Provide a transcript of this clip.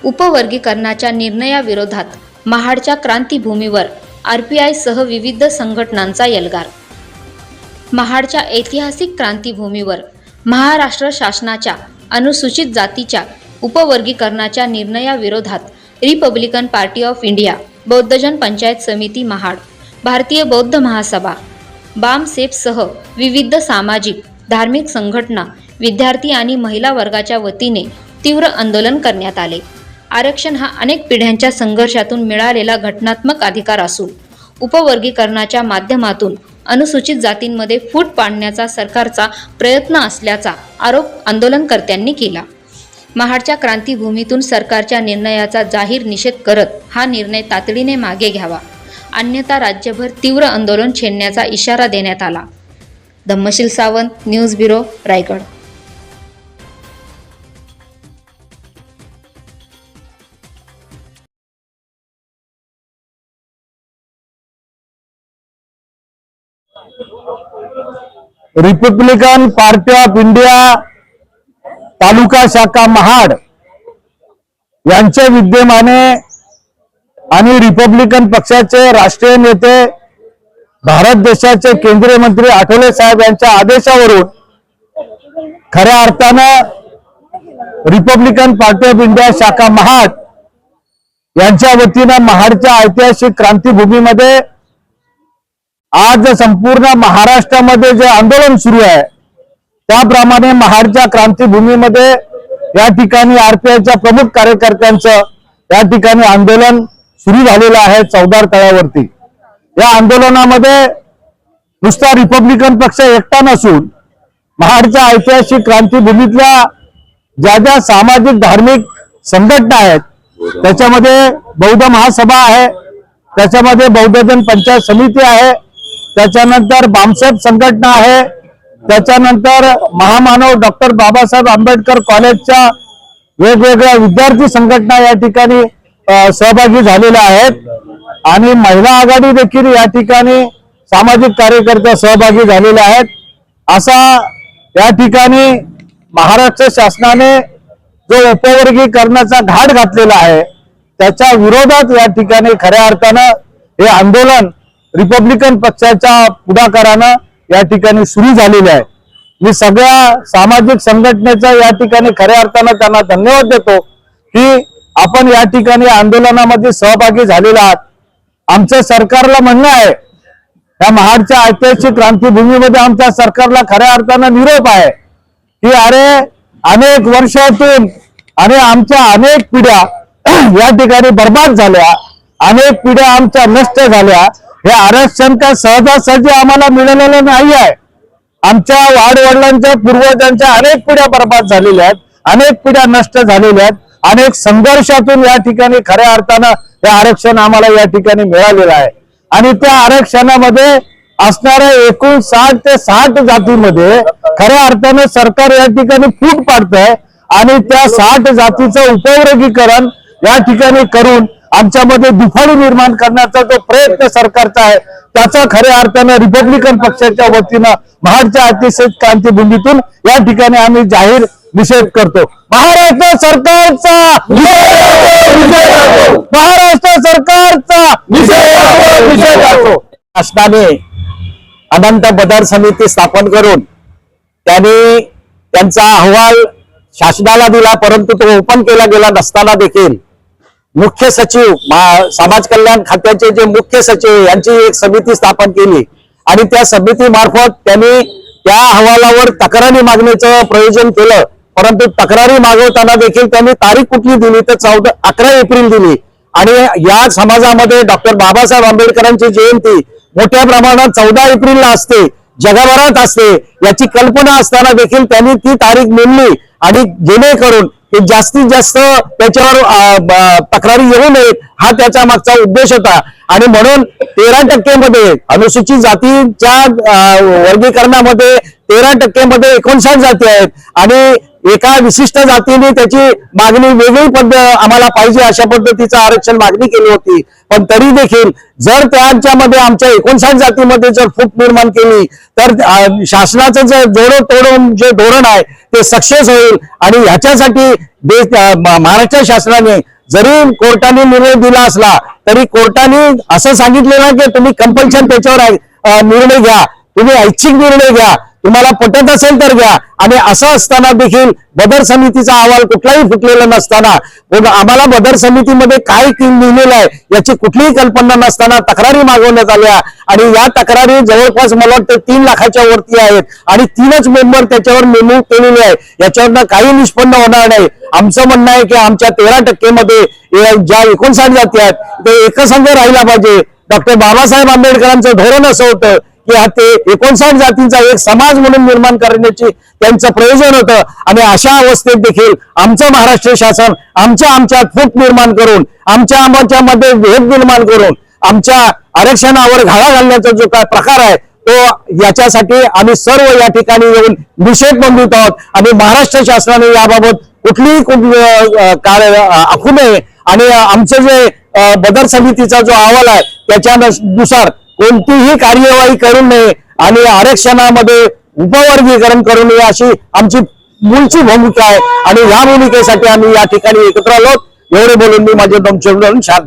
उपवर्गीकरणाच्या निर्णयाविरोधात महाडच्या क्रांतीभूमीवर RPI सह विविध संघटनांचा एल्गार। महाडच्या ऐतिहासिक क्रांतीभूमीवर महाराष्ट्र शासनाच्या अनुसूचित जातीच्या उपवर्गीकरणाच्या निर्णयाविरोधात Republican Party of India, Bauddhajan Panchayat Samiti Mahad, भारतीय बौद्ध महासभा, बामसेफ सह विविध सामाजिक धार्मिक संघटना, विद्यार्थी आणि महिला वर्गाच्या वतीने तीव्र आंदोलन करण्यात आले। आरक्षण हा अनेक पिढ्यांच्या संघर्षातून मिळालेला घटनात्मक अधिकार असून उपवर्गीकरणाच्या माध्यमातून अनुसूचित जातींमध्ये फूट पाडण्याचा सरकारचा प्रयत्न असल्याचा आरोप आंदोलनकर्त्यांनी केला। महाडच्या क्रांतीभूमीतून सरकारच्या निर्णयाचा जाहीर निषेध करत हा निर्णय तातडीने मागे घ्यावा, अन्यथा राज्यभर तीव्र आंदोलन छेडण्याचा इशारा देण्यात आला। Dhammasheel Sawant, news bureau, Raigad. Republican Party of India taluka शाखा महाड यांच्या विद्यमाने आणि रिपब्लिकन पक्षाचे राष्ट्रीय नेते भारत देशाचे केंद्रीय मंत्री आठवले साहेब यांच्या आदेशावरून खऱ्या अर्थानं रिपब्लिकन पार्टी ऑफ इंडिया शाखा महाड यांच्या वतीनं महाडच्या ऐतिहासिक क्रांतीभूमीमध्ये आज संपूर्ण महाराष्ट्रामध्ये जे आंदोलन सुरू आहे त्याप्रमाणे महाडच्या क्रांतीभूमीमध्ये या ठिकाणी RPIच्या प्रमुख कार्यकर्त्यांचं या ठिकाणी आंदोलन सुरू झालेलं आहे चौदार तळ्यावरती। या आंदोलनामध्ये नुसता रिपब्लिकन पक्ष एकटा नसून महाडच्या ऐतिहासिक क्रांतीभूमीतल्या ज्या ज्या सामाजिक धार्मिक संघटना आहेत त्याच्यामध्ये बौद्ध महासभा आहे, त्याच्यामध्ये बौद्धजन पंचायत समिती आहे, त्याच्यानंतर बामसेफ संघटना आहे, त्याच्यानंतर महामानव डॉक्टर बाबासाहेब आंबेडकर कॉलेजच्या वेगवेगळ्या विद्यार्थी संघटना या ठिकाणी सहभागी झालेल्या आहेत आणि महिला आघाडी देखील या ठिकाणी सामाजिक कार्यकर्ते सहभागी झालेले आहेत। असा या ठिकाणी महाराष्ट्र शासनाने जो उपवर्गीकरणाचा घाट घातलेला आहे त्याच्या विरोधात या ठिकाणी खऱ्या अर्थानं हे आंदोलन रिपब्लिकन पक्षाच्या पुढाकारानं या ठिकाणी सुरू झालेले आहे। मी सगळ्या सामाजिक संघटनेचा या ठिकाणी खऱ्या अर्थानं त्यांना धन्यवाद देतो की आपण या ठिकाणी आंदोलनामध्ये सहभागी झालेला आहात। आमच्या सरकारला म्हणणं आहे, या महाडच्या ऐतिहासिक क्रांतीभूमीमध्ये आमच्या सरकारला खऱ्या अर्थानं निरोप आहे की अरे अनेक वर्षातून आणि आमच्या अनेक पिढ्या या ठिकाणी बर्बाद झाल्या, अनेक पिढ्या आमच्या नष्ट झाल्या। हे आरक्षण का सहजासहजी आम्हाला मिळालेलं नाही आहे। आमच्या वाडवडिलांच्या पूर्वजांच्या अनेक पिढ्या बर्बाद झालेल्या आहेत, अनेक पिढ्या नष्ट झालेल्या आहेत, अनेक संघर्षातून या ठिकाणी खऱ्या अर्थानं हे आरक्षण आम्हाला या ठिकाणी मिळालेलं आहे आणि त्या आरक्षणामध्ये असणाऱ्या एकूण 60 ते 60 जातीमध्ये खऱ्या अर्थानं सरकार या ठिकाणी फूट पाडतंय आणि त्या 60 जातीचं उपवर्गीकरण या ठिकाणी करून आमच्यामध्ये दुफाळी निर्माण करण्याचा जो प्रयत्न सरकारचा आहे त्याचा खऱ्या अर्थानं रिपब्लिकन पक्षाच्या वतीनं महाडच्या ऐतिहासिक क्रांतीभूमीतून या ठिकाणी आम्ही जाहीर निषेध करतो। महाराष्ट्र सरकारचा महाराष्ट्र सरकारचा निषेध। शासनाने अनंत बदर समिती स्थापन करून त्यांनी त्यांचा अहवाल शासनाला दिला, परंतु तो ओपन केला गेला नसताना देखील मुख्य सचिव समाज कल्याण खात्याचे जे मुख्य सचिव यांची एक समिती स्थापन केली आणि त्या समिती मार्फत त्यांनी त्या अहवालावर तक्रारी मागण्याचं प्रयोजन केलं, परंतु तक्रारी मागवताना देखील त्यांनी तारीख कुठली दिली तर 11 एप्रिल दिली आणि या समाजामध्ये डॉक्टर बाबासाहेब आंबेडकरांची जयंती मोठ्या प्रमाणात 14 एप्रिलला असते, जगभरात असते, याची कल्पना असताना देखील त्यांनी ती तारीख नेमली आणि जेणेकरून जास्तीत जास्त त्याच्यावर तक्रारी येऊ नयेत हा त्याच्या मागचा उद्देश होता आणि म्हणून 13% मध्ये अनुसूचित जातीच्या वर्गीकरणामध्ये 13% मध्ये 59 जाती आहेत आणि एका विशिष्ट जातीने त्याची मागणी वेगळी आम्हाला पाहिजे अशा पद्धतीचं आरक्षण मागणी केली होती. पण तरी देखील जर त्यांच्यामध्ये आमच्या 59 जातीमध्ये जर फूट निर्माण केली तर शासनाचं जे तोडून जे धोरण आहे ते सक्सेस होईल. आणि ह्याच्यासाठी महाराष्ट्र शासनाने जरी कोर्टाने निर्णय दिला असला तरी कोर्टाने असं सांगितलेलं की तुम्ही कंपल्शन त्याच्यावर निर्णय घ्या, तुम्ही ऐच्छिक निर्णय घ्या, तुम्हाला पटत असेल तर घ्या. आणि असं असताना देखील बदर समितीचा अहवाल कुठलाही फुटलेला नसताना आम्हाला बदर समितीमध्ये काय लिहिलेलं आहे याची कुठलीही कल्पना नसताना तक्रारी मागवण्यात आल्या. आणि या तक्रारी जवळपास मला वाटतं 3 लाखाच्या वरती आहेत आणि 3च मेंबर त्याच्यावर नेमणूक केलेले आहे. याच्यावरनं काही निष्पन्न होणार नाही. आमचं म्हणणं आहे की आमच्या 13% मध्ये ज्या 59 जाती आहेत ते एकसंघ राहिला पाहिजे. डॉक्टर बाबासाहेब आंबेडकरांचं धोरण असं होतं की ते 59 जातींचा एक समाज म्हणून निर्माण करण्याची त्यांचं प्रयोजन होतं. आणि अशा अवस्थेत देखील आमचं महाराष्ट्र शासन आमच्यात फूट निर्माण करून आमच्यामध्ये भेद निर्माण करून आमच्या आरक्षणावर घाला घालण्याचा जो काय प्रकार आहे तो याच्यासाठी आम्ही सर्व या ठिकाणी येऊन निषेध नोंदवित आहोत. आणि महाराष्ट्र शासनाने याबाबत कुठलीही कार्य आखू नये. आणि आमचं जे बदर समितीचा जो अहवाल आहे त्याच्यानुसार कोणतीही कार्यवाही करू नये आणि आरक्षणामध्ये उपवर्गीकरण करू नये अशी आमची मूळची भूमिका आहे. आणि या भूमिकेसाठी आम्ही या ठिकाणी एकत्र आलो. एवढे बोलून मी माझे 2 शब्द शांत